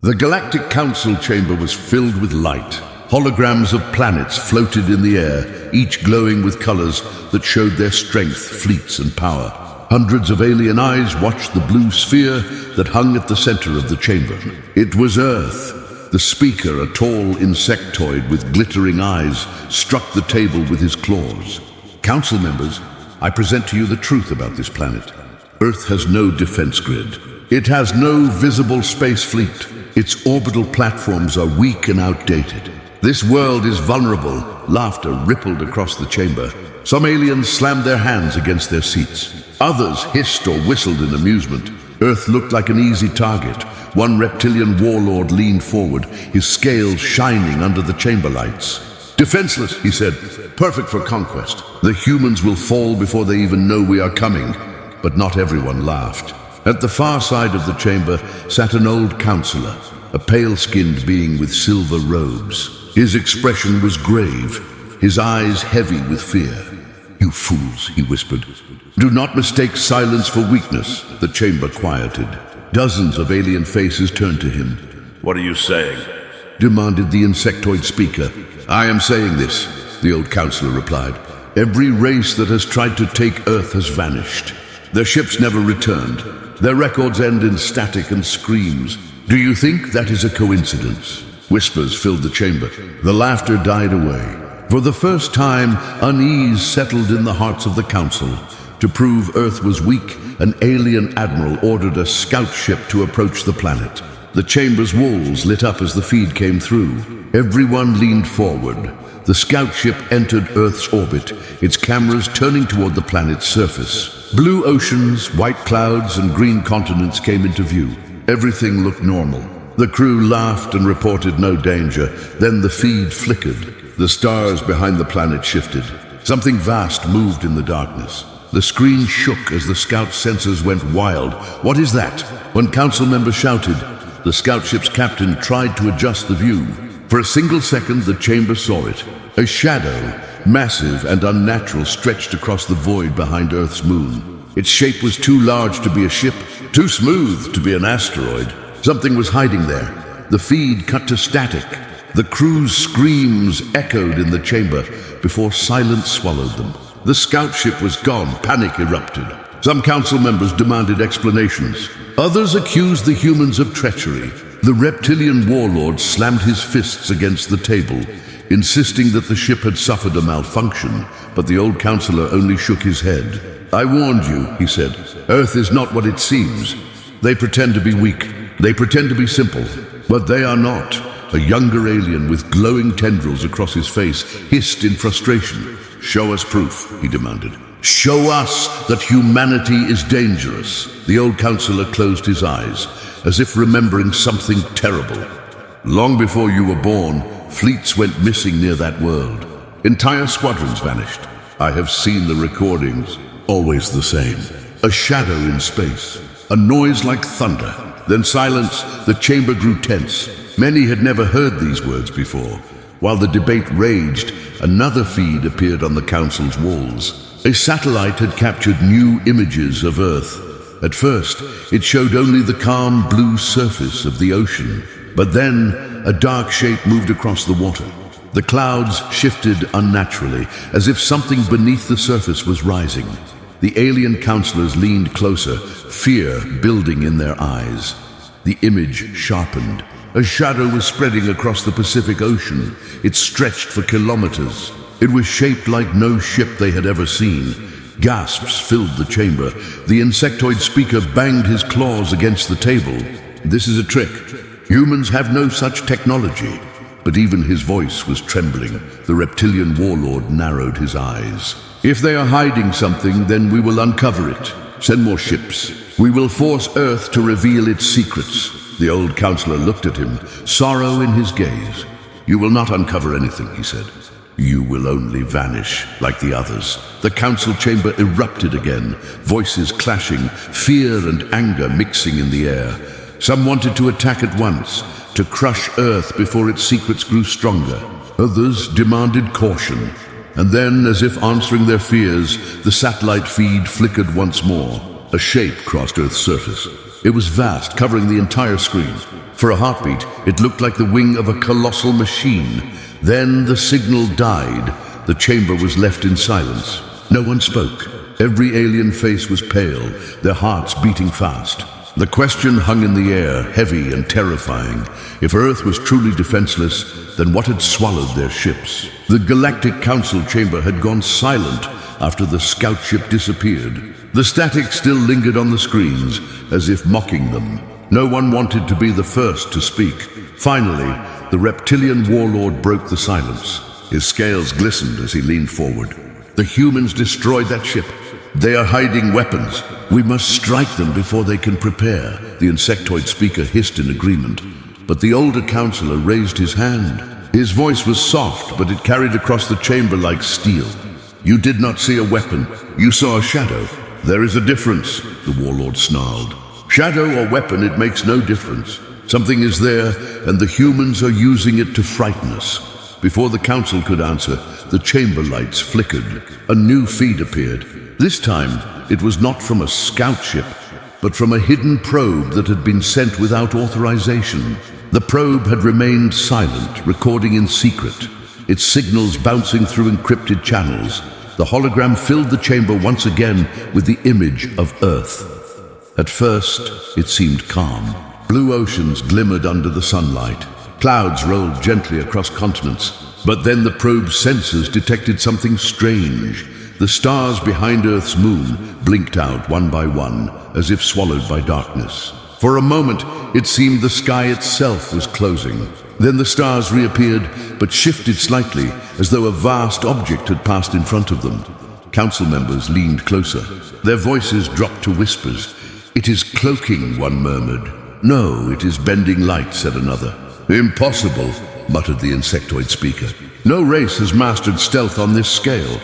The Galactic Council chamber was filled with light. Holograms of planets floated in the air, each glowing with colors that showed their strength, fleets, and power. Hundreds of alien eyes watched the blue sphere that hung at the center of the chamber. It was Earth. The speaker, a tall insectoid with glittering eyes, struck the table with his claws. Council members, I present to you the truth about this planet. Earth has no defense grid. It has no visible space fleet. Its orbital platforms are weak and outdated. This world is vulnerable. Laughter rippled across the chamber. Some aliens slammed their hands against their seats. Others hissed or whistled in amusement. Earth looked like an easy target. One reptilian warlord leaned forward, his scales shining under the chamber lights. Defenseless, he said, perfect for conquest. The humans will fall before they even know we are coming. But not everyone laughed. At the far side of the chamber sat an old counselor, a pale-skinned being with silver robes. His expression was grave, his eyes heavy with fear. "You fools," he whispered. "Do not mistake silence for weakness," the chamber quieted. Dozens of alien faces turned to him. "What are you saying?" demanded the insectoid speaker. "I am saying this," the old counselor replied. "Every race that has tried to take Earth has vanished. Their ships never returned. Their records end in static and screams. Do you think that is a coincidence?" Whispers filled the chamber. The laughter died away. For the first time, unease settled in the hearts of the council. To prove Earth was weak, an alien admiral ordered a scout ship to approach the planet. The chamber's walls lit up as the feed came through. Everyone leaned forward. The scout ship entered Earth's orbit, its cameras turning toward the planet's surface. Blue oceans, white clouds, and green continents came into view. Everything looked normal. The crew laughed and reported no danger. Then the feed flickered. The stars behind the planet shifted. Something vast moved in the darkness. The screen shook as the scout sensors went wild. "What is that?" When council members shouted, the scout ship's captain tried to adjust the view. For a single second, the chamber saw it. A shadow, massive and unnatural, stretched across the void behind Earth's moon. Its shape was too large to be a ship, too smooth to be an asteroid. Something was hiding there. The feed cut to static. The crew's screams echoed in the chamber before silence swallowed them. The scout ship was gone. Panic erupted. Some council members demanded explanations. Others accused the humans of treachery. The reptilian warlord slammed his fists against the table, insisting that the ship had suffered a malfunction, but the old counselor only shook his head. "I warned you," he said. "Earth is not what it seems. They pretend to be weak. They pretend to be simple, but they are not." A younger alien with glowing tendrils across his face hissed in frustration. "Show us proof," he demanded. "Show us that humanity is dangerous." The old counselor closed his eyes, as if remembering something terrible. "Long before you were born, fleets went missing near that world. Entire squadrons vanished. I have seen the recordings. Always the same. A shadow in space. A noise like thunder. Then silence. The chamber grew tense. Many had never heard these words before. While the debate raged, another feed appeared on the council's walls. A satellite had captured new images of Earth. At first, it showed only the calm blue surface of the ocean. But then, a dark shape moved across the water. The clouds shifted unnaturally, as if something beneath the surface was rising. The alien counselors leaned closer, fear building in their eyes. The image sharpened. A shadow was spreading across the Pacific Ocean. It stretched for kilometers. It was shaped like no ship they had ever seen. Gasps filled the chamber. The insectoid speaker banged his claws against the table. "This is a trick. Humans have no such technology." But even his voice was trembling. The reptilian warlord narrowed his eyes. "If they are hiding something, then we will uncover it. Send more ships. We will force Earth to reveal its secrets." The old counselor looked at him, sorrow in his gaze. "You will not uncover anything," he said. "You will only vanish like the others." The council chamber erupted again, voices clashing, fear and anger mixing in the air. Some wanted to attack at once, to crush Earth before its secrets grew stronger. Others demanded caution. And then, as if answering their fears, the satellite feed flickered once more. A shape crossed Earth's surface. It was vast, covering the entire screen. For a heartbeat, it looked like the wing of a colossal machine. Then the signal died. The chamber was left in silence. No one spoke. Every alien face was pale, their hearts beating fast. The question hung in the air, heavy and terrifying. If Earth was truly defenseless, then what had swallowed their ships? The Galactic Council chamber had gone silent after the scout ship disappeared. The static still lingered on the screens, as if mocking them. No one wanted to be the first to speak. Finally, the reptilian warlord broke the silence. His scales glistened as he leaned forward. The humans destroyed that ship. They are hiding weapons. We must strike them before they can prepare, the insectoid speaker hissed in agreement. But the older counselor raised his hand. His voice was soft, but it carried across the chamber like steel. You did not see a weapon. You saw a shadow. There is a difference, the warlord snarled. Shadow or weapon, it makes no difference. Something is there, and the humans are using it to frighten us. Before the council could answer, the chamber lights flickered. A new feed appeared. This time, it was not from a scout ship, but from a hidden probe that had been sent without authorization. The probe had remained silent, recording in secret, its signals bouncing through encrypted channels. The hologram filled the chamber once again with the image of Earth. At first, it seemed calm. Blue oceans glimmered under the sunlight. Clouds rolled gently across continents. But then the probe's sensors detected something strange. The stars behind Earth's moon blinked out one by one, as if swallowed by darkness. For a moment, it seemed the sky itself was closing. Then the stars reappeared, but shifted slightly, as though a vast object had passed in front of them. Council members leaned closer. Their voices dropped to whispers. "It is cloaking," one murmured. "No, it is bending light," said another. "Impossible," muttered the insectoid speaker. "No race has mastered stealth on this scale."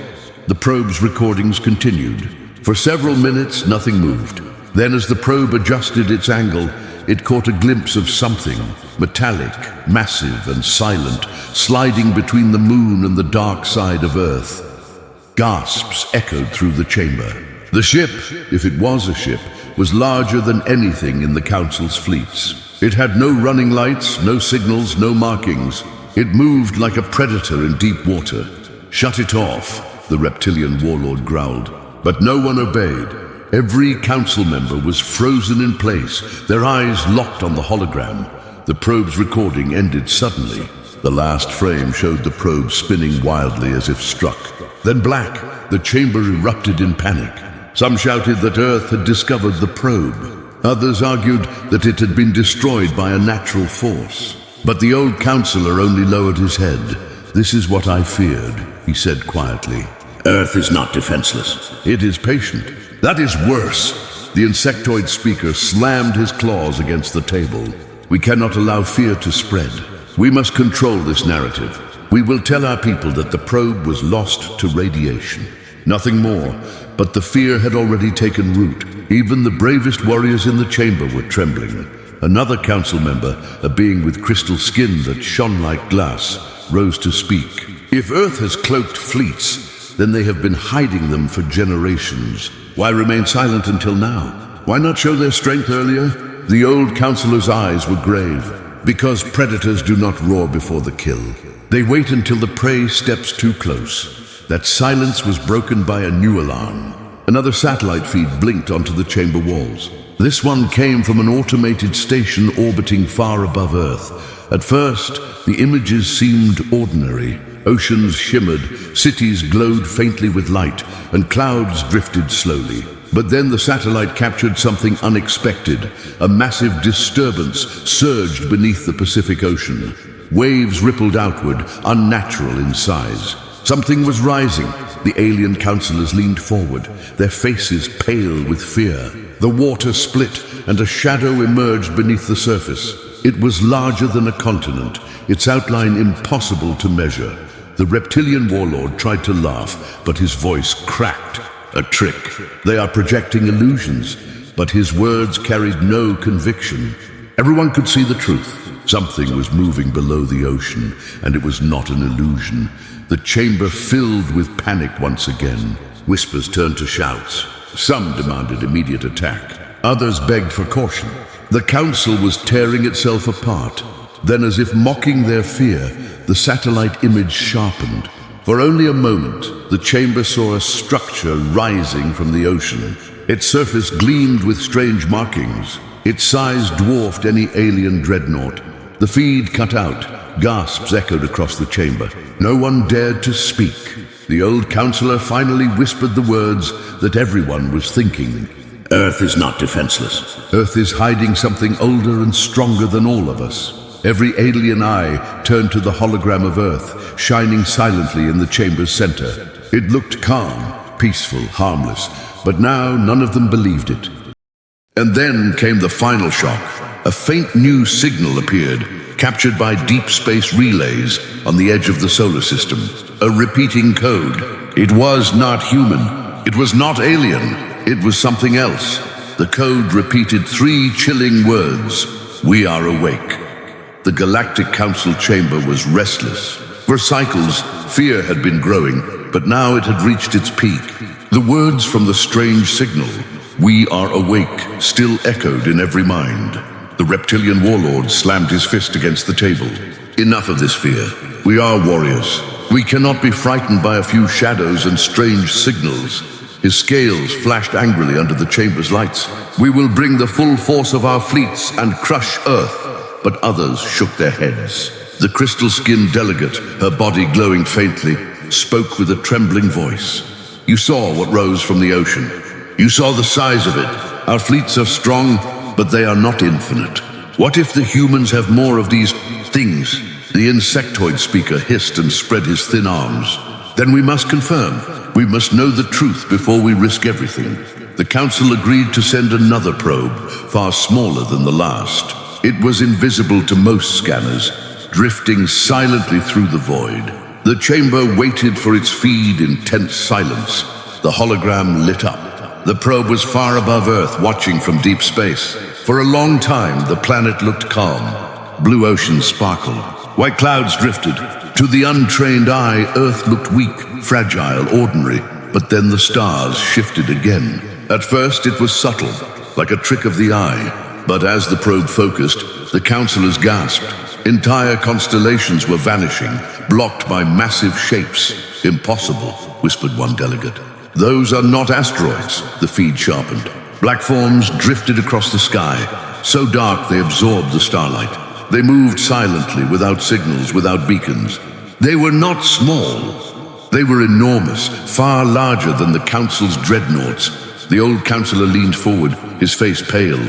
The probe's recordings continued. For several minutes, nothing moved. Then, as the probe adjusted its angle, it caught a glimpse of something, metallic, massive and silent, sliding between the moon and the dark side of Earth. Gasps echoed through the chamber. The ship, if it was a ship, was larger than anything in the Council's fleets. It had no running lights, no signals, no markings. It moved like a predator in deep water. "Shut it off," the reptilian warlord growled. But no one obeyed. Every council member was frozen in place, their eyes locked on the hologram. The probe's recording ended suddenly. The last frame showed the probe spinning wildly as if struck. Then black, the chamber erupted in panic. Some shouted that Earth had discovered the probe. Others argued that it had been destroyed by a natural force. But the old counselor only lowered his head. "This is what I feared," he said quietly. "Earth is not defenseless. It is patient. That is worse." The insectoid speaker slammed his claws against the table. "We cannot allow fear to spread. We must control this narrative. We will tell our people that the probe was lost to radiation. Nothing more, but the fear had already taken root. Even the bravest warriors in the chamber were trembling. Another council member, a being with crystal skin that shone like glass, rose to speak. "If Earth has cloaked fleets, then they have been hiding them for generations. Why remain silent until now? Why not show their strength earlier?" The old counselor's eyes were grave. "Because predators do not roar before the kill. They wait until the prey steps too close." That silence was broken by a new alarm. Another satellite feed blinked onto the chamber walls. This one came from an automated station orbiting far above Earth. At first, the images seemed ordinary. Oceans shimmered, cities glowed faintly with light, and clouds drifted slowly. But then the satellite captured something unexpected. A massive disturbance surged beneath the Pacific Ocean. Waves rippled outward, unnatural in size. Something was rising. The alien counselors leaned forward, their faces pale with fear. The water split, and a shadow emerged beneath the surface. It was larger than a continent, its outline impossible to measure. The reptilian warlord tried to laugh, but his voice cracked. "A trick. They are projecting illusions." But his words carried no conviction. Everyone could see the truth. Something was moving below the ocean, and it was not an illusion. The chamber filled with panic once again. Whispers turned to shouts. Some demanded immediate attack. Others begged for caution. The council was tearing itself apart. Then, as if mocking their fear, the satellite image sharpened. For only a moment, the chamber saw a structure rising from the ocean. Its surface gleamed with strange markings. Its size dwarfed any alien dreadnought. The feed cut out. Gasps echoed across the chamber. No one dared to speak. The old counselor finally whispered the words that everyone was thinking. Earth is not defenseless. Earth is hiding something older and stronger than all of us. Every alien eye turned to the hologram of Earth, shining silently in the chamber's center. It looked calm, peaceful, harmless, but now none of them believed it. And then came the final shock. A faint new signal appeared, captured by deep space relays on the edge of the solar system. A repeating code. It was not human. It was not alien. It was something else. The code repeated 3 chilling words. We are awake. The Galactic Council chamber was restless. For cycles, fear had been growing, but now it had reached its peak. The words from the strange signal, "We are awake," still echoed in every mind. The reptilian warlord slammed his fist against the table. Enough of this fear. We are warriors. We cannot be frightened by a few shadows and strange signals. His scales flashed angrily under the chamber's lights. We will bring the full force of our fleets and crush Earth. But others shook their heads. The crystal-skinned delegate, her body glowing faintly, spoke with a trembling voice. You saw what rose from the ocean. You saw the size of it. Our fleets are strong, but they are not infinite. What if the humans have more of these things? The insectoid speaker hissed and spread his thin arms. Then we must confirm. We must know the truth before we risk everything. The council agreed to send another probe, far smaller than the last. It was invisible to most scanners, drifting silently through the void. The chamber waited for its feed in tense silence. The hologram lit up. The probe was far above Earth, watching from deep space. For a long time, the planet looked calm. Blue oceans sparkled. White clouds drifted. To the untrained eye, Earth looked weak, fragile, ordinary. But then the stars shifted again. At first, it was subtle, like a trick of the eye. But as the probe focused, the councillors gasped. Entire constellations were vanishing, blocked by massive shapes. Impossible, whispered one delegate. Those are not asteroids, the feed sharpened. Black forms drifted across the sky, so dark they absorbed the starlight. They moved silently, without signals, without beacons. They were not small. They were enormous, far larger than the council's dreadnoughts. The old councillor leaned forward, his face pale.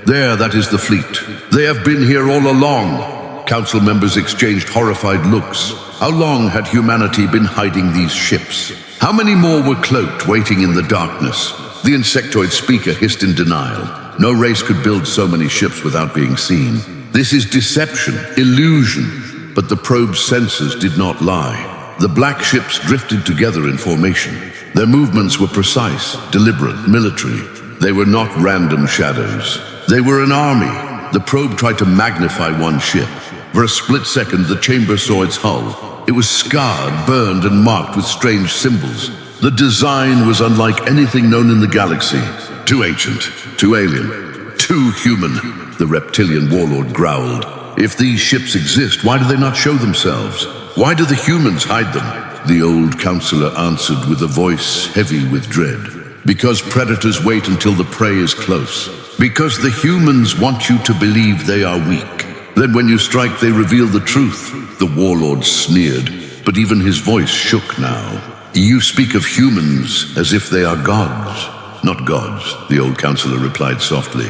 There, that is the fleet. They have been here all along. Council members exchanged horrified looks. How long had humanity been hiding these ships? How many more were cloaked, waiting in the darkness? The insectoid speaker hissed in denial. No race could build so many ships without being seen. This is deception, illusion. But the probe's sensors did not lie. The black ships drifted together in formation. Their movements were precise, deliberate, military. They were not random shadows. They were an army. The probe tried to magnify one ship. For a split second, the chamber saw its hull. It was scarred, burned, and marked with strange symbols. The design was unlike anything known in the galaxy. Too ancient, too alien, too human, the reptilian warlord growled. If these ships exist, why do they not show themselves? Why do the humans hide them? The old counselor answered with a voice heavy with dread. Because predators wait until the prey is close. Because the humans want you to believe they are weak. Then when you strike, they reveal the truth. The warlord sneered, but even his voice shook now. You speak of humans as if they are gods. Not gods, the old counselor replied softly.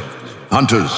Hunters.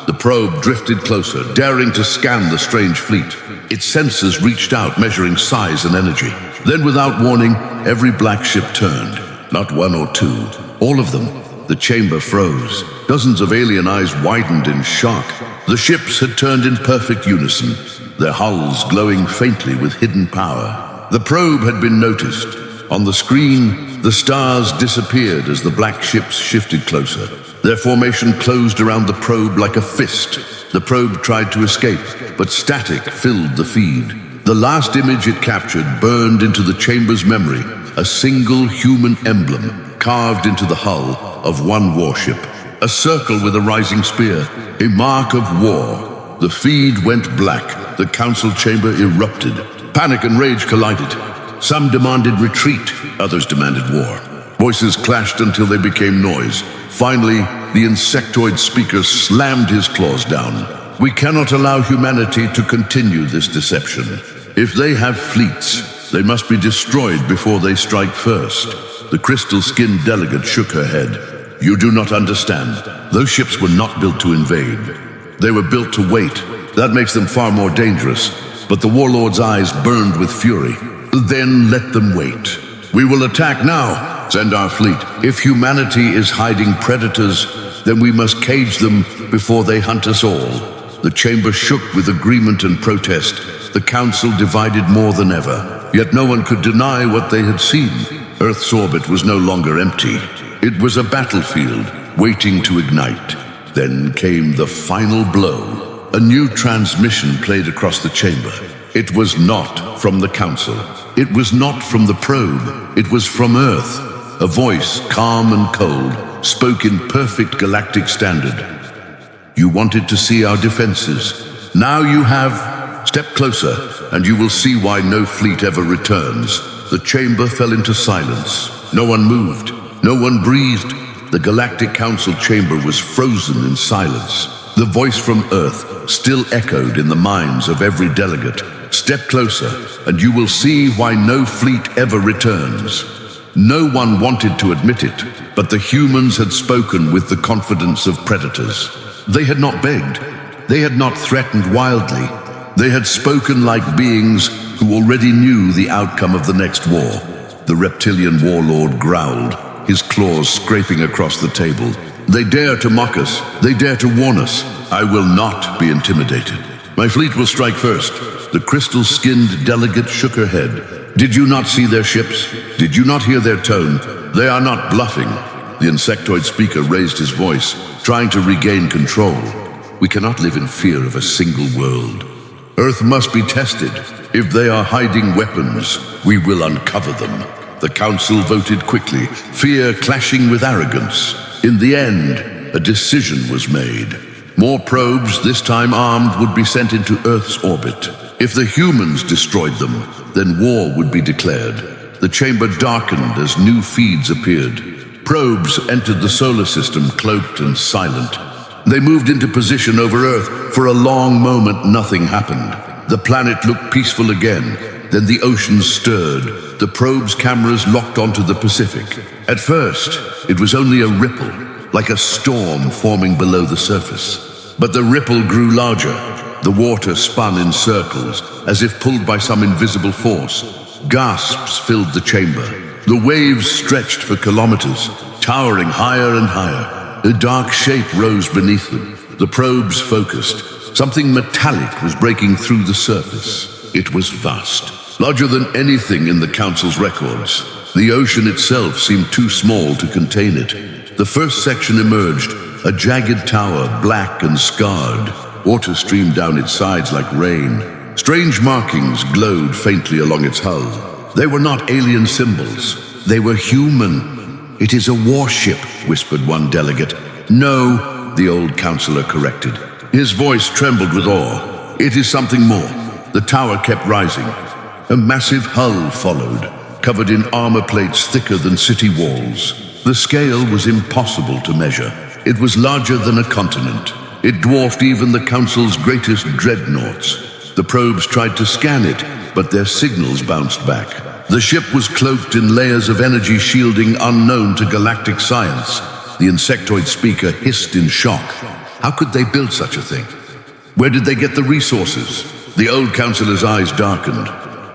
The probe drifted closer, daring to scan the strange fleet. Its sensors reached out, measuring size and energy. Then without warning, every black ship turned. Not one or two, all of them. The chamber froze. Dozens of alien eyes widened in shock. The ships had turned in perfect unison, their hulls glowing faintly with hidden power. The probe had been noticed. On the screen, the stars disappeared as the black ships shifted closer. Their formation closed around the probe like a fist. The probe tried to escape, but static filled the feed. The last image it captured burned into the chamber's memory, a single human emblem carved into the hull of one warship. A circle with a rising spear, a mark of war. The feed went black. The council chamber erupted. Panic and rage collided. Some demanded retreat, others demanded war. Voices clashed until they became noise. Finally, the insectoid speaker slammed his claws down. We cannot allow humanity to continue this deception. If they have fleets, they must be destroyed before they strike first. The crystal-skinned delegate shook her head. You do not understand. Those ships were not built to invade. They were built to wait. That makes them far more dangerous. But the warlord's eyes burned with fury. Then let them wait. We will attack now. Send our fleet. If humanity is hiding predators, then we must cage them before they hunt us all. The chamber shook with agreement and protest. The council divided more than ever. Yet no one could deny what they had seen. Earth's orbit was no longer empty. It was a battlefield waiting to ignite. Then came the final blow. A new transmission played across the chamber. It was not from the council. It was not from the probe. It was from Earth. A voice, calm and cold, spoke in perfect galactic standard. You wanted to see our defenses. Now you have. Step closer, and you will see why no fleet ever returns. The chamber fell into silence. No one moved. No one breathed. The Galactic Council chamber was frozen in silence. The voice from Earth still echoed in the minds of every delegate. Step closer, and you will see why no fleet ever returns. No one wanted to admit it, but the humans had spoken with the confidence of predators. They had not begged. They had not threatened wildly. They had spoken like beings who already knew the outcome of the next war. The reptilian warlord growled, his claws scraping across the table. They dare to mock us. They dare to warn us. I will not be intimidated. My fleet will strike first. The crystal-skinned delegate shook her head. Did you not see their ships? Did you not hear their tone? They are not bluffing. The insectoid speaker raised his voice, trying to regain control. We cannot live in fear of a single world. Earth must be tested. If they are hiding weapons, we will uncover them. The council voted quickly, fear clashing with arrogance. In the end, a decision was made. More probes, this time armed, would be sent into Earth's orbit. If the humans destroyed them, then war would be declared. The chamber darkened as new feeds appeared. Probes entered the solar system cloaked and silent. They moved into position over Earth. For a long moment, nothing happened. The planet looked peaceful again. Then the ocean stirred. The probe's cameras locked onto the Pacific. At first, it was only a ripple, like a storm forming below the surface. But the ripple grew larger. The water spun in circles, as if pulled by some invisible force. Gasps filled the chamber. The waves stretched for kilometers, towering higher and higher. A dark shape rose beneath them. The probes focused. Something metallic was breaking through the surface. It was vast, larger than anything in the Council's records. The ocean itself seemed too small to contain it. The first section emerged, a jagged tower, black and scarred. Water streamed down its sides like rain. Strange markings glowed faintly along its hull. They were not alien symbols. They were human. It is a warship, whispered one delegate. No, the old counselor corrected. His voice trembled with awe. It is something more. The tower kept rising. A massive hull followed, covered in armor plates thicker than city walls. The scale was impossible to measure. It was larger than a continent. It dwarfed even the Council's greatest dreadnoughts. The probes tried to scan it, but their signals bounced back. The ship was cloaked in layers of energy shielding unknown to galactic science. The insectoid speaker hissed in shock. How could they build such a thing? Where did they get the resources? The old counselor's eyes darkened.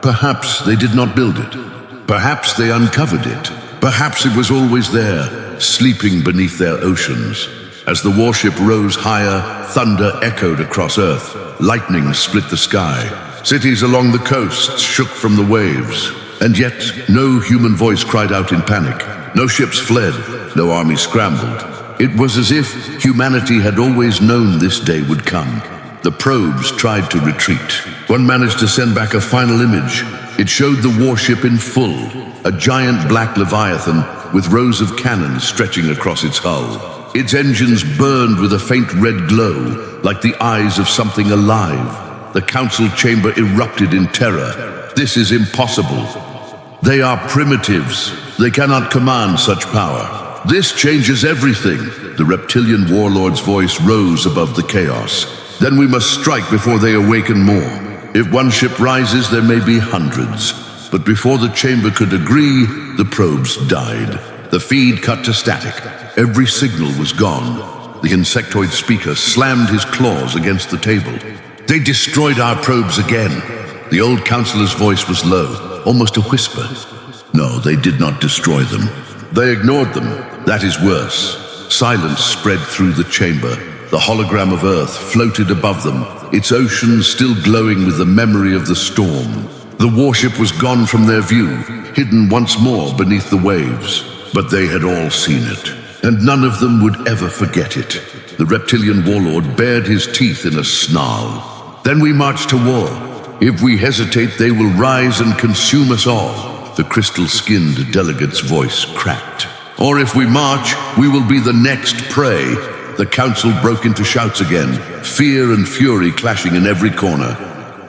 Perhaps they did not build it. Perhaps they uncovered it. Perhaps it was always there, sleeping beneath their oceans. As the warship rose higher, thunder echoed across Earth. Lightning split the sky. Cities along the coasts shook from the waves. And yet, no human voice cried out in panic. No ships fled. No army scrambled. It was as if humanity had always known this day would come. The probes tried to retreat. One managed to send back a final image. It showed the warship in full, a giant black leviathan with rows of cannons stretching across its hull. Its engines burned with a faint red glow, like the eyes of something alive. The council chamber erupted in terror. This is impossible. They are primitives. They cannot command such power. This changes everything. The reptilian warlord's voice rose above the chaos. Then we must strike before they awaken more. If one ship rises, there may be hundreds. But before the chamber could agree, the probes died. The feed cut to static. Every signal was gone. The insectoid speaker slammed his claws against the table. They destroyed our probes again. The old counselor's voice was low, almost a whisper. No, they did not destroy them. They ignored them. That is worse. Silence spread through the chamber. The hologram of Earth floated above them, its ocean still glowing with the memory of the storm. The warship was gone from their view, hidden once more beneath the waves. But they had all seen it, and none of them would ever forget it. The reptilian warlord bared his teeth in a snarl. Then we march to war. If we hesitate, they will rise and consume us all. The crystal-skinned delegate's voice cracked. Or if we march, we will be the next prey. The council broke into shouts again, fear and fury clashing in every corner.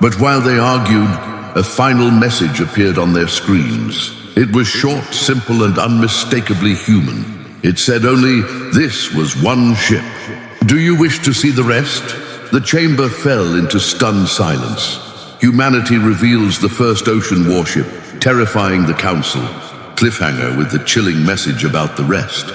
But while they argued, a final message appeared on their screens. It was short, simple, and unmistakably human. It said only, "This was one ship. Do you wish to see the rest?" The chamber fell into stunned silence. Humanity reveals the first ocean warship, terrifying the council. Cliffhanger with the chilling message about the rest.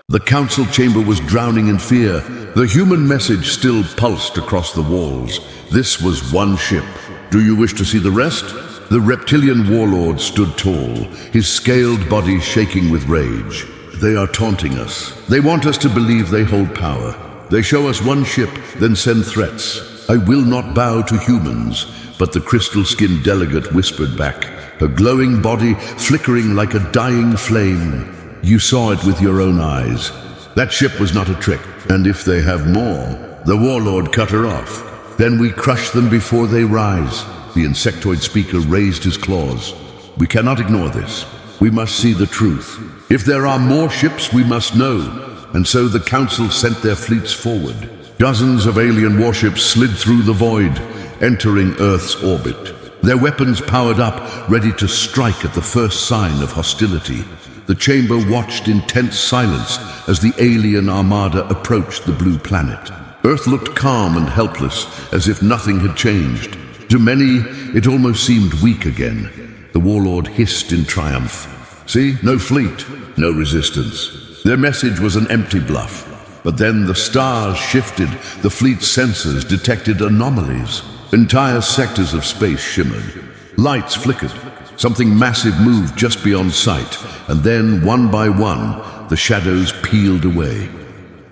The council chamber was drowning in fear. The human message still pulsed across the walls. This was one ship. Do you wish to see the rest? The reptilian warlord stood tall, his scaled body shaking with rage. They are taunting us. They want us to believe they hold power. They show us one ship, then send threats. I will not bow to humans, but the crystal-skinned delegate whispered back, her glowing body flickering like a dying flame. You saw it with your own eyes. That ship was not a trick, and if they have more, the warlord cut her off. Then we crush them before they rise. The insectoid speaker raised his claws. We cannot ignore this. We must see the truth. If there are more ships, we must know. And so the council sent their fleets forward. Dozens of alien warships slid through the void, entering Earth's orbit. Their weapons powered up, ready to strike at the first sign of hostility. The chamber watched in tense silence as the alien armada approached the blue planet. Earth looked calm and helpless, as if nothing had changed. To many, it almost seemed weak again. The warlord hissed in triumph. See, no fleet, no resistance. Their message was an empty bluff. But then the stars shifted, the fleet's sensors detected anomalies. Entire sectors of space shimmered. Lights flickered. Something massive moved just beyond sight, and then, one by one, the shadows peeled away.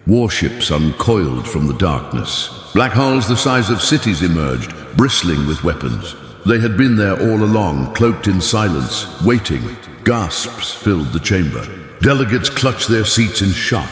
Warships uncoiled from the darkness. Black holes the size of cities emerged, bristling with weapons. They had been there all along, cloaked in silence, waiting. Gasps filled the chamber. Delegates clutched their seats in shock.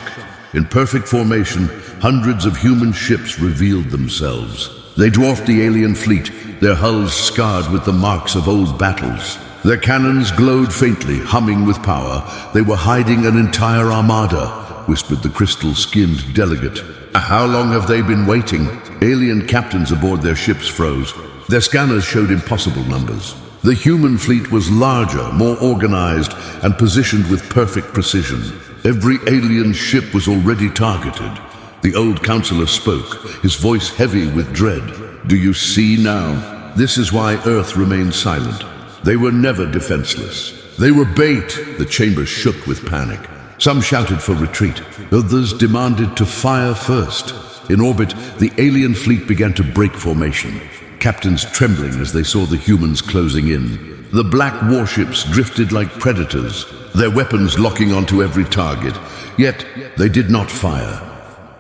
In perfect formation, hundreds of human ships revealed themselves. They dwarfed the alien fleet, their hulls scarred with the marks of old battles. Their cannons glowed faintly, humming with power. They were hiding an entire armada, whispered the crystal-skinned delegate. How long have they been waiting? Alien captains aboard their ships froze. Their scanners showed impossible numbers. The human fleet was larger, more organized, and positioned with perfect precision. Every alien ship was already targeted. The old counselor spoke, his voice heavy with dread. Do you see now? This is why Earth remained silent. They were never defenseless. They were bait. The chamber shook with panic. Some shouted for retreat. Others demanded to fire first. In orbit, the alien fleet began to break formation. Captains trembling as they saw the humans closing in. The black warships drifted like predators, their weapons locking onto every target. Yet, they did not fire.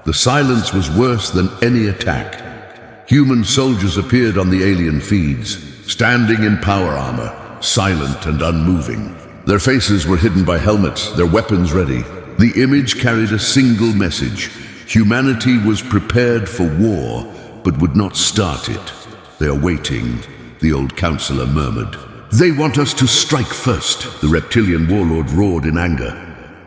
The silence was worse than any attack. Human soldiers appeared on the alien feeds, standing in power armor, silent and unmoving. Their faces were hidden by helmets, their weapons ready. The image carried a single message. Humanity was prepared for war, but would not start it. They are waiting, the old counselor murmured. They want us to strike first, the reptilian warlord roared in anger.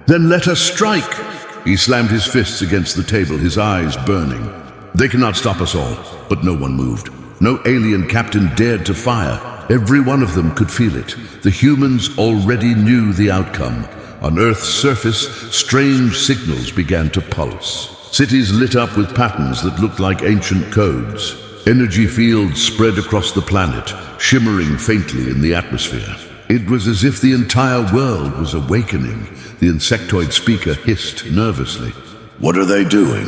Then let us strike! He slammed his fists against the table, his eyes burning. They cannot stop us all, but no one moved. No alien captain dared to fire. Every one of them could feel it. The humans already knew the outcome. On Earth's surface, strange signals began to pulse. Cities lit up with patterns that looked like ancient codes. Energy fields spread across the planet, shimmering faintly in the atmosphere. It was as if the entire world was awakening. The insectoid speaker hissed nervously. What are they doing?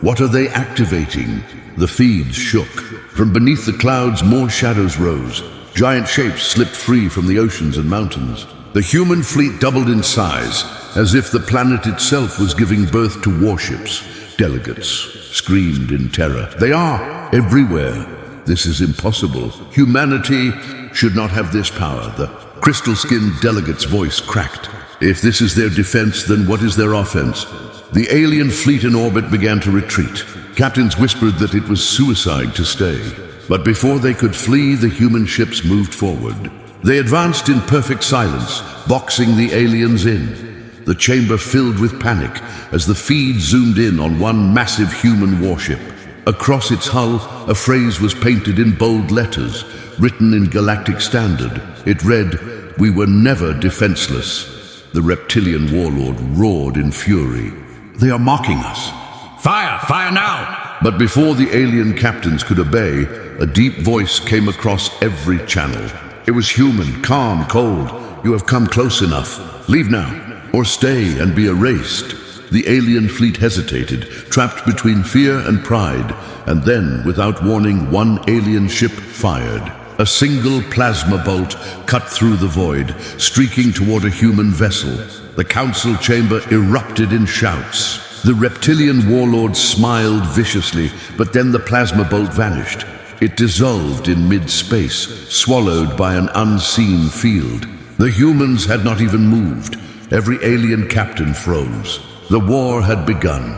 What are they activating? The feeds shook. From beneath the clouds, more shadows rose. Giant shapes slipped free from the oceans and mountains. The human fleet doubled in size, as if the planet itself was giving birth to warships. Delegates screamed in terror. They are everywhere. This is impossible. Humanity should not have this power. The crystal-skinned delegate's voice cracked. If this is their defense, then what is their offense? The alien fleet in orbit began to retreat. Captains whispered that it was suicide to stay. But before they could flee, the human ships moved forward. They advanced in perfect silence, boxing the aliens in. The chamber filled with panic as the feed zoomed in on one massive human warship. Across its hull, a phrase was painted in bold letters, written in galactic standard. It read, "We were never defenseless." The reptilian warlord roared in fury. "They are mocking us." Fire! Fire now! But before the alien captains could obey, a deep voice came across every channel. It was human, calm, cold. "You have come close enough. Leave now, or stay and be erased." The alien fleet hesitated, trapped between fear and pride, and then, without warning, one alien ship fired. A single plasma bolt cut through the void, streaking toward a human vessel. The council chamber erupted in shouts. The reptilian warlord smiled viciously, but then the plasma bolt vanished. It dissolved in mid-space, swallowed by an unseen field. The humans had not even moved. Every alien captain froze. The war had begun.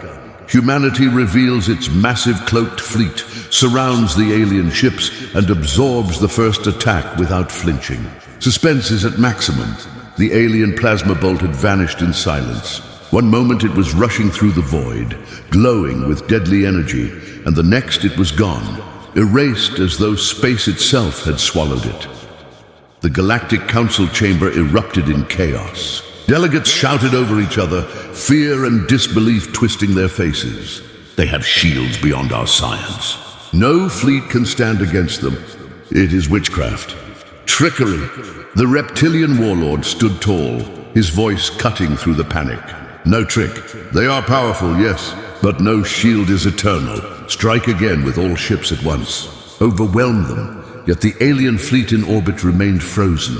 Humanity reveals its massive cloaked fleet, surrounds the alien ships, and absorbs the first attack without flinching. Suspense is at maximum. The alien plasma bolt had vanished in silence. One moment it was rushing through the void, glowing with deadly energy, and the next it was gone, erased as though space itself had swallowed it. The Galactic Council chamber erupted in chaos. Delegates shouted over each other, fear and disbelief twisting their faces. They have shields beyond our science. No fleet can stand against them. It is witchcraft. Trickery. The reptilian warlord stood tall, his voice cutting through the panic. No trick. They are powerful, yes, but no shield is eternal. Strike again with all ships at once. Overwhelm them. Yet the alien fleet in orbit remained frozen.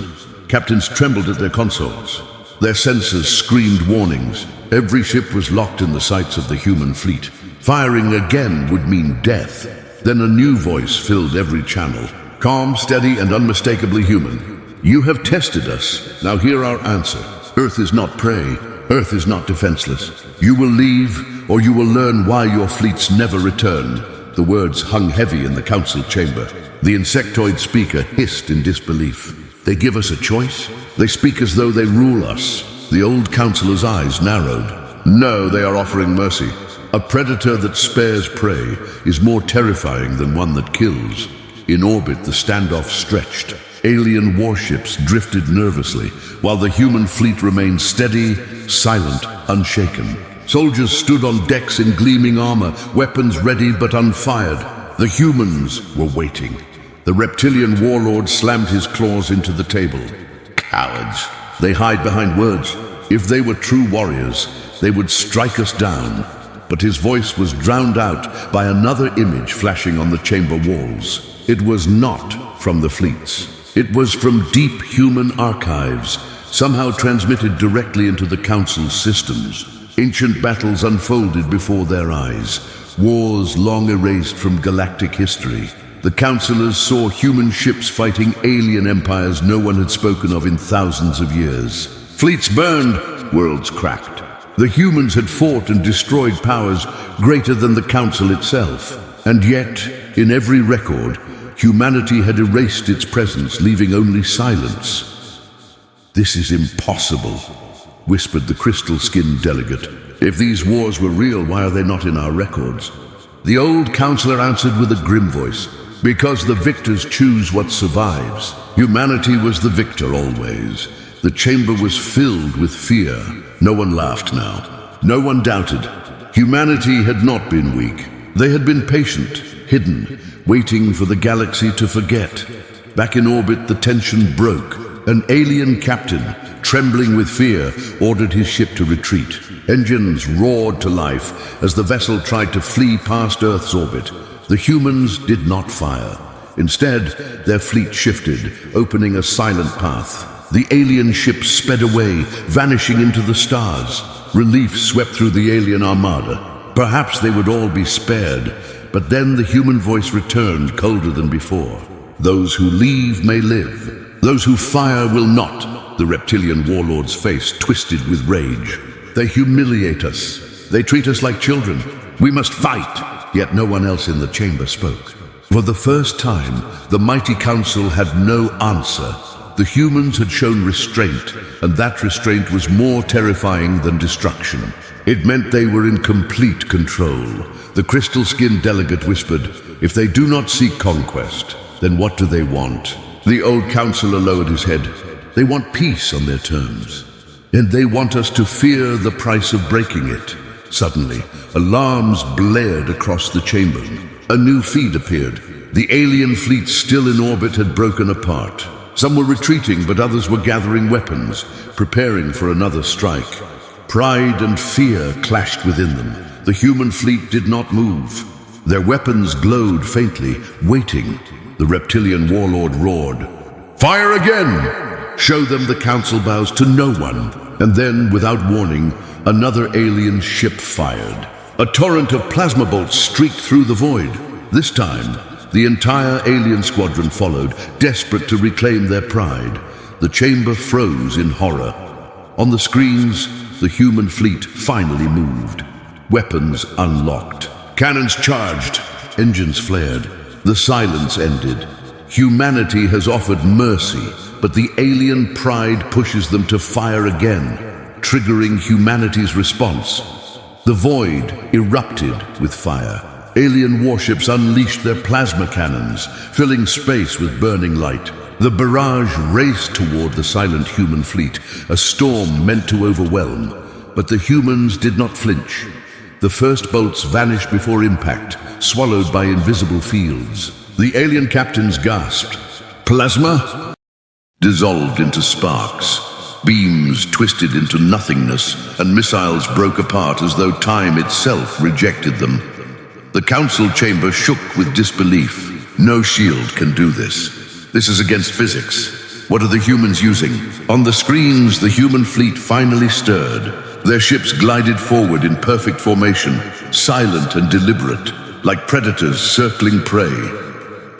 Captains trembled at their consoles. Their sensors screamed warnings. Every ship was locked in the sights of the human fleet. Firing again would mean death. Then a new voice filled every channel. Calm, steady, and unmistakably human. "You have tested us. Now hear our answer. Earth is not prey. Earth is not defenseless. You will leave, or you will learn why your fleets never return." The words hung heavy in the council chamber. The insectoid speaker hissed in disbelief. "They give us a choice? They speak as though they rule us." The old councillor's eyes narrowed. "No, they are offering mercy. A predator that spares prey is more terrifying than one that kills." In orbit, the standoff stretched. Alien warships drifted nervously, while the human fleet remained steady, silent, unshaken. Soldiers stood on decks in gleaming armor, weapons ready but unfired. The humans were waiting. The reptilian warlord slammed his claws into the table. "Cowards. They hide behind words. If they were true warriors, they would strike us down." But his voice was drowned out by another image flashing on the chamber walls. It was not from the fleets. It was from deep human archives, somehow transmitted directly into the Council's systems. Ancient battles unfolded before their eyes, wars long erased from galactic history. The Councilors saw human ships fighting alien empires no one had spoken of in thousands of years. Fleets burned, worlds cracked. The humans had fought and destroyed powers greater than the Council itself. And yet, in every record, humanity had erased its presence, leaving only silence. "This is impossible," whispered the crystal-skinned delegate. If these wars were real, why are they not in our records? The old counselor answered with a grim voice, because the victors choose what survives. Humanity was the victor always. The chamber was filled with fear. No one laughed now. No one doubted. Humanity had not been weak. They had been patient, hidden, waiting for the galaxy to forget. Back in orbit, the tension broke. An alien captain, trembling with fear, ordered his ship to retreat. Engines roared to life as the vessel tried to flee past Earth's orbit. The humans did not fire. Instead, their fleet shifted, opening a silent path. The alien ship sped away, vanishing into the stars. Relief swept through the alien armada. Perhaps they would all be spared, but then the human voice returned, colder than before. Those who leave may live. Those who fire will not. The reptilian warlord's face twisted with rage. They humiliate us. They treat us like children. We must fight. Yet no one else in the chamber spoke. For the first time, the mighty council had no answer. The humans had shown restraint, and that restraint was more terrifying than destruction. It meant they were in complete control. The crystal-skinned delegate whispered, "If they do not seek conquest, then what do they want?" The old counselor lowered his head. "They want peace on their terms, and they want us to fear the price of breaking it." Suddenly, alarms blared across the chamber. A new feed appeared. The alien fleet still in orbit had broken apart. Some were retreating, but others were gathering weapons, preparing for another strike. Pride and fear clashed within them. The human fleet did not move. Their weapons glowed faintly, waiting. The reptilian warlord roared, "Fire again!" "Show them," the council bows, "to no one." And then, without warning, another alien ship fired. A torrent of plasma bolts streaked through the void. This time, the entire alien squadron followed, desperate to reclaim their pride. The chamber froze in horror. On the screens, the human fleet finally moved. Weapons unlocked. Cannons charged. Engines flared. The silence ended. Humanity has offered mercy, but the alien pride pushes them to fire again, triggering humanity's response. The void erupted with fire. Alien warships unleashed their plasma cannons, filling space with burning light. The barrage raced toward the silent human fleet, a storm meant to overwhelm. But the humans did not flinch. The first bolts vanished before impact, swallowed by invisible fields. The alien captains gasped. Plasma? Dissolved into sparks. Beams twisted into nothingness, and missiles broke apart as though time itself rejected them. The council chamber shook with disbelief. No shield can do this. This is against physics. What are the humans using? On the screens, the human fleet finally stirred. Their ships glided forward in perfect formation, silent and deliberate, like predators circling prey.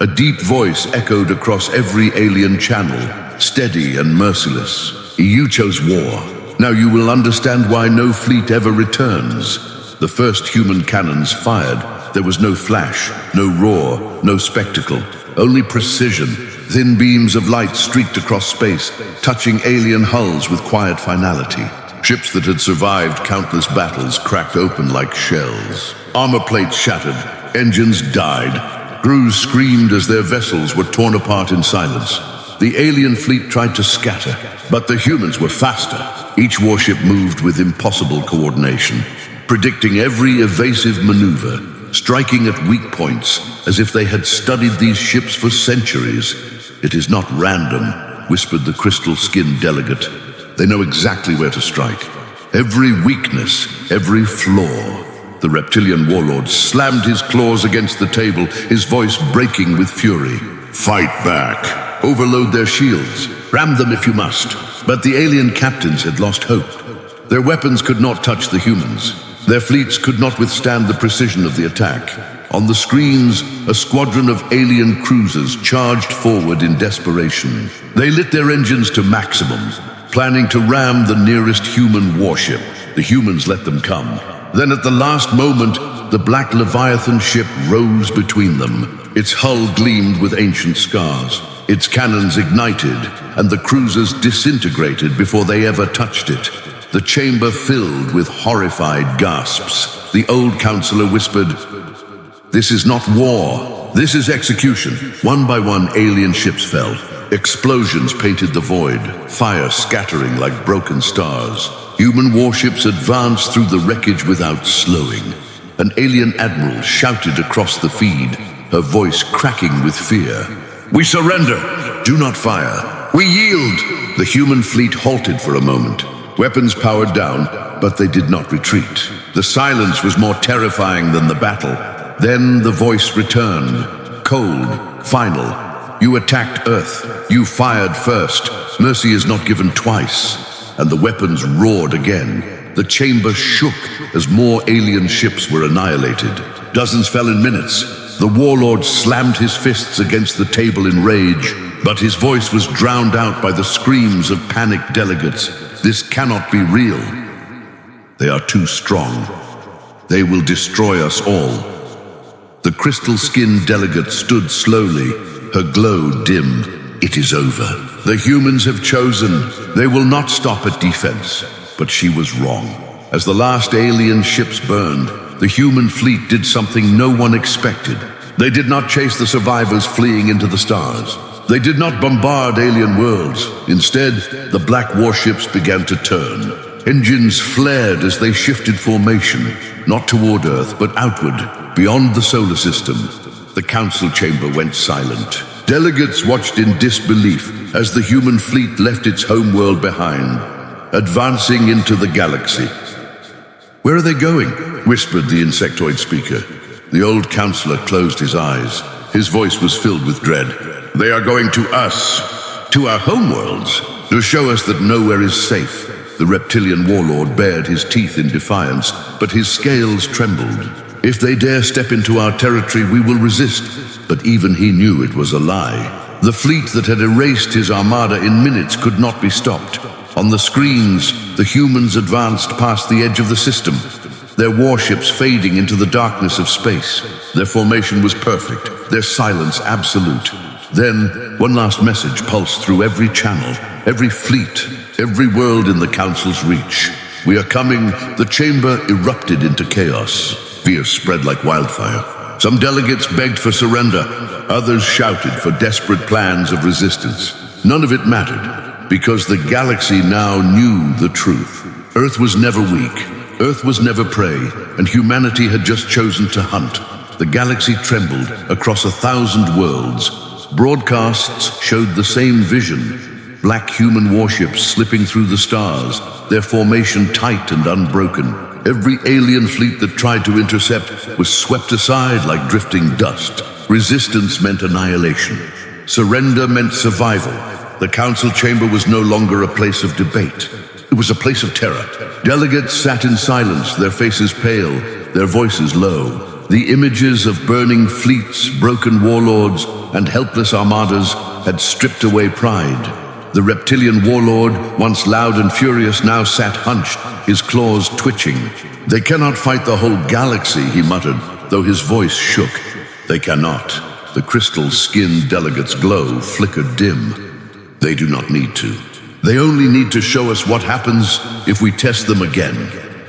A deep voice echoed across every alien channel, steady and merciless. You chose war. Now you will understand why no fleet ever returns. The first human cannons fired. There was no flash, no roar, no spectacle, only precision. Thin beams of light streaked across space, touching alien hulls with quiet finality. Ships that had survived countless battles cracked open like shells. Armor plates shattered, engines died. Crews screamed as their vessels were torn apart in silence. The alien fleet tried to scatter, but the humans were faster. Each warship moved with impossible coordination, predicting every evasive maneuver, striking at weak points as if they had studied these ships for centuries. "It is not random," whispered the crystal-skinned delegate. "They know exactly where to strike. Every weakness, every flaw." The reptilian warlord slammed his claws against the table, his voice breaking with fury. "Fight back. Overload their shields. Ram them if you must." But the alien captains had lost hope. Their weapons could not touch the humans. Their fleets could not withstand the precision of the attack. On the screens, a squadron of alien cruisers charged forward in desperation. They lit their engines to maximum, planning to ram the nearest human warship. The humans let them come. Then at the last moment, the black Leviathan ship rose between them. Its hull gleamed with ancient scars. Its cannons ignited, and the cruisers disintegrated before they ever touched it. the chamber filled with horrified gasps. The old counselor whispered, "This is not war. This is execution." One by one, alien ships fell. Explosions painted the void, fire scattering like broken stars. Human warships advanced through the wreckage without slowing. An alien admiral shouted across the feed, her voice cracking with fear. "We surrender! Do not fire! We yield!" The human fleet halted for a moment. Weapons powered down, but they did not retreat. The silence was more terrifying than the battle. Then the voice returned, cold, final. "You attacked Earth. You fired first. Mercy is not given twice." And the weapons roared again. The chamber shook as more alien ships were annihilated. Dozens fell in minutes. The warlord slammed his fists against the table in rage, but his voice was drowned out by the screams of panicked delegates. "This cannot be real. They are too strong. They will destroy us all." The crystal-skinned delegate stood slowly, her glow dim. "It is over. The humans have chosen. They will not stop at defense." But she was wrong. As the last alien ships burned, the human fleet did something no one expected. They did not chase the survivors fleeing into the stars. They did not bombard alien worlds. Instead, the black warships began to turn. Engines flared as they shifted formation, not toward Earth, but outward, beyond the solar system. The council chamber went silent. Delegates watched in disbelief as the human fleet left its homeworld behind, advancing into the galaxy. "Where are they going?" whispered the insectoid speaker. The old counselor closed his eyes. His voice was filled with dread. "They are going to us, to our homeworlds, to show us that nowhere is safe." The reptilian warlord bared his teeth in defiance, but his scales trembled. "If they dare step into our territory, we will resist." But even he knew it was a lie. The fleet that had erased his armada in minutes could not be stopped. On the screens, the humans advanced past the edge of the system, their warships fading into the darkness of space. Their formation was perfect, their silence absolute. Then, one last message pulsed through every channel, every fleet, every world in the Council's reach. "We are coming." The chamber erupted into chaos. Fear spread like wildfire. Some delegates begged for surrender. Others shouted for desperate plans of resistance. None of it mattered, because the galaxy now knew the truth. Earth was never weak. Earth was never prey, and humanity had just chosen to hunt. The galaxy trembled across 1,000 worlds. Broadcasts showed the same vision. Black human warships slipping through the stars, their formation tight and unbroken. Every alien fleet that tried to intercept was swept aside like drifting dust. Resistance meant annihilation. Surrender meant survival. The council chamber was no longer a place of debate. It was a place of terror. Delegates sat in silence, their faces pale, their voices low. The images of burning fleets, broken warlords, and helpless armadas had stripped away pride. The reptilian warlord, once loud and furious, now sat hunched, his claws twitching. "They cannot fight the whole galaxy," he muttered, though his voice shook. "They cannot." The crystal-skinned delegate's glow flickered dim. "They do not need to. They only need to show us what happens if we test them again."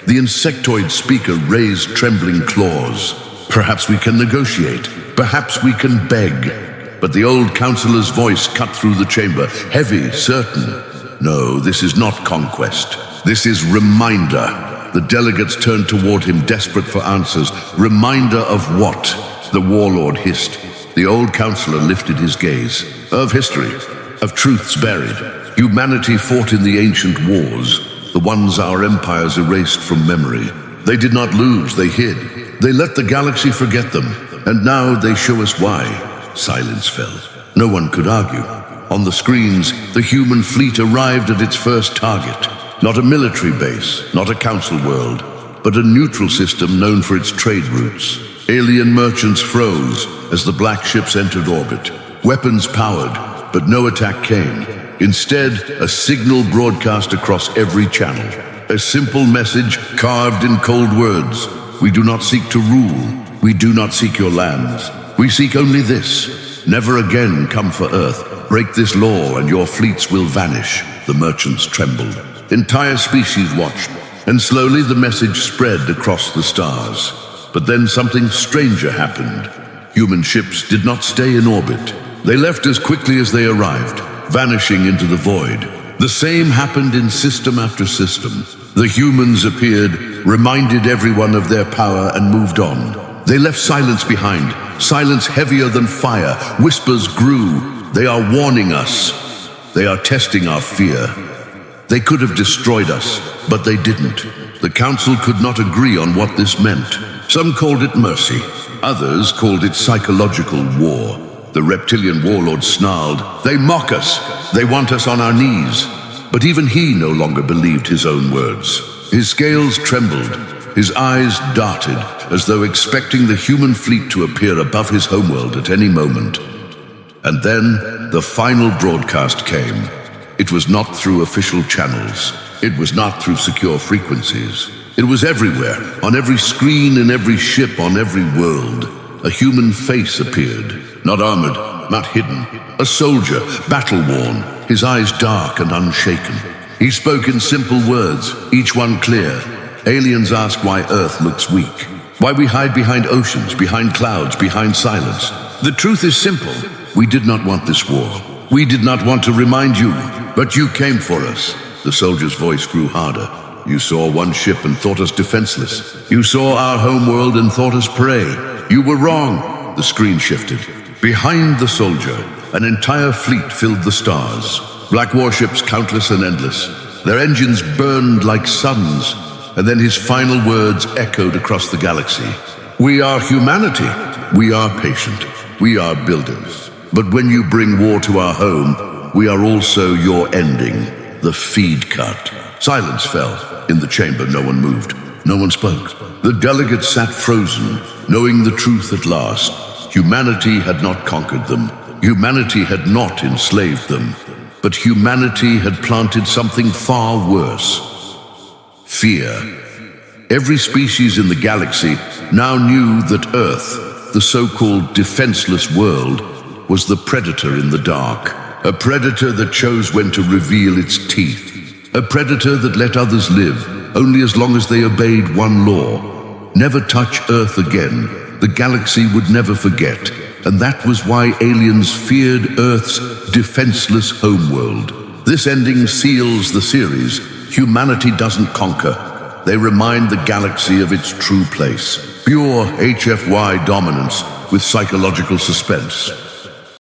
The insectoid speaker raised trembling claws. "Perhaps we can negotiate. Perhaps we can beg." But the old counselor's voice cut through the chamber, heavy, certain. "No, this is not conquest. This is reminder." The delegates turned toward him, desperate for answers. "Reminder of what?" The warlord hissed. The old counselor lifted his gaze. "Of history, of truths buried. Humanity fought in the ancient wars, the ones our empires erased from memory. They did not lose, they hid. They let the galaxy forget them, and now they show us why." Silence fell. No one could argue. On the screens, the human fleet arrived at its first target. Not a military base, not a council world, but a neutral system known for its trade routes. Alien merchants froze as the black ships entered orbit. Weapons powered, but no attack came. Instead, a signal broadcast across every channel. A simple message carved in cold words. "We do not seek to rule. We do not seek your lands. We seek only this. Never again come for Earth. Break this law and your fleets will vanish." The merchants trembled. Entire species watched, and slowly the message spread across the stars. But then something stranger happened. Human ships did not stay in orbit. They left as quickly as they arrived, vanishing into the void. The same happened in system after system. The humans appeared, reminded everyone of their power, and moved on. They left silence behind, silence heavier than fire. Whispers grew. They are warning us. They are testing our fear. They could have destroyed us, but they didn't. The Council could not agree on what this meant. Some called it mercy. Others called it psychological war. The reptilian warlords snarled, "They mock us. They want us on our knees." But even he no longer believed his own words. His scales trembled. His eyes darted, as though expecting the human fleet to appear above his homeworld at any moment. And then the final broadcast came. It was not through official channels. It was not through secure frequencies. It was everywhere, on every screen, in every ship, on every world. A human face appeared, not armored, not hidden. A soldier, battle-worn, his eyes dark and unshaken. He spoke in simple words, each one clear. Aliens ask why Earth looks weak, why we hide behind oceans, behind clouds, behind silence. The truth is simple. We did not want this war. We did not want to remind you, but you came for us. The soldier's voice grew harder. You saw one ship and thought us defenseless. You saw our homeworld and thought us prey. You were wrong. The screen shifted. Behind the soldier, an entire fleet filled the stars. Black warships, countless and endless. Their engines burned like suns. And then his final words echoed across the galaxy. We are humanity. We are patient. We are builders. But when you bring war to our home, we are also your ending. The feed cut. Silence fell. In the chamber, no one moved. No one spoke. The delegates sat frozen, knowing the truth at last. Humanity had not conquered them. Humanity had not enslaved them. But humanity had planted something far worse. Fear. Every species in the galaxy now knew that Earth, the so-called defenseless world, was the predator in the dark. A predator that chose when to reveal its teeth. A predator that let others live, only as long as they obeyed one law. Never touch Earth again. The galaxy would never forget. And that was why aliens feared Earth's defenseless homeworld. This ending seals the series. Humanity doesn't conquer. They remind the galaxy of its true place. Pure HFY dominance with psychological suspense.